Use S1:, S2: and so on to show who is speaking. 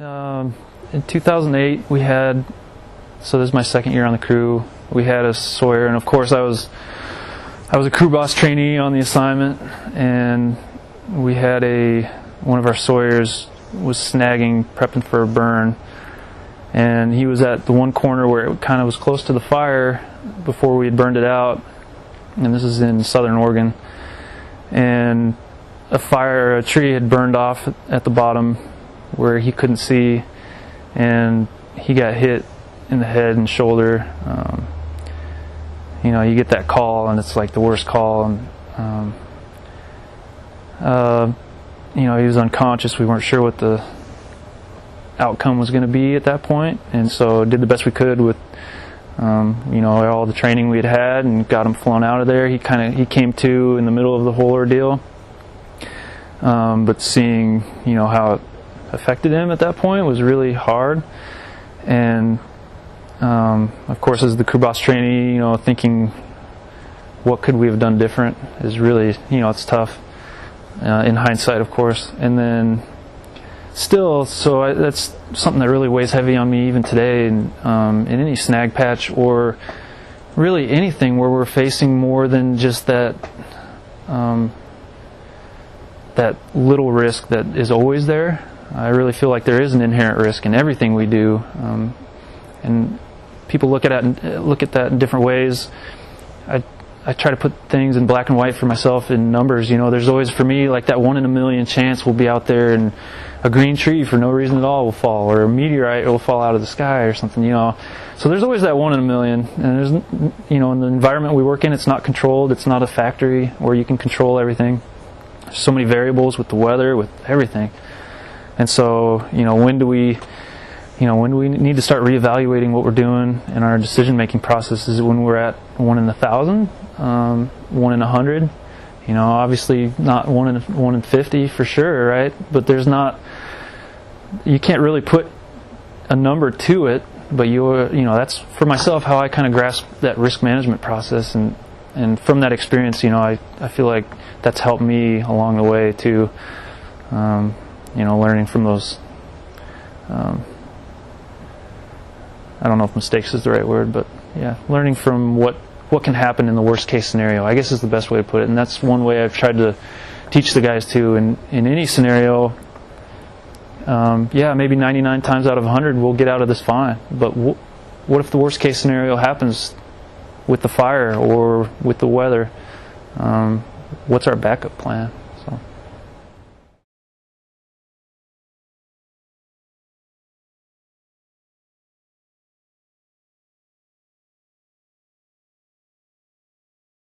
S1: In 2008, we had, so this is my second year on the crew, we had a sawyer, and of course I was a crew boss trainee on the assignment, and we had one of our sawyers was snagging, prepping for a burn, and he was at the one corner where it kind of was close to the fire before we had burned it out, and this is in southern Oregon, and a tree had burned off at the bottom where he couldn't see, and he got hit in the head and shoulder. You get that call, and it's like the worst call, and he was unconscious. We weren't sure what the outcome was going to be at that point, and so did the best we could with all the training we had and got him flown out of there. He came to in the middle of the whole ordeal, but seeing how it affected him at that point was really hard. And of course, as the crew boss trainee, thinking what could we have done different is really, it's tough in hindsight, of course. And then still, that's something that really weighs heavy on me even today, in any snag patch or really anything where we're facing more than just that little risk that is always there. I really feel like there is an inherent risk in everything we do, and people look at that in different ways. I try to put things in black and white for myself in numbers. There's always, for me, like that 1 in a million chance we'll be out there and a green tree for no reason at all will fall, or a meteorite will fall out of the sky or something. So there's always that 1 in a million, and there's in the environment we work in, it's not controlled. It's not a factory where you can control everything. There's so many variables with the weather, with everything. And so, when do we need to start reevaluating what we're doing in our decision-making processes? When we're at 1 in 1,000, 1 in 100. Obviously not 1 in 50 for sure, right? But you can't really put a number to it. But that's for myself how I kind of grasp that risk management process, and from that experience, I feel like that's helped me along the way too. Learning from those, I don't know if mistakes is the right word, but yeah, learning from what can happen in the worst case scenario, I guess, is the best way to put it. And that's one way I've tried to teach the guys too. In any scenario, maybe 99 times out of 100 we'll get out of this fine, but what if the worst case scenario happens with the fire or with the weather? What's our backup plan?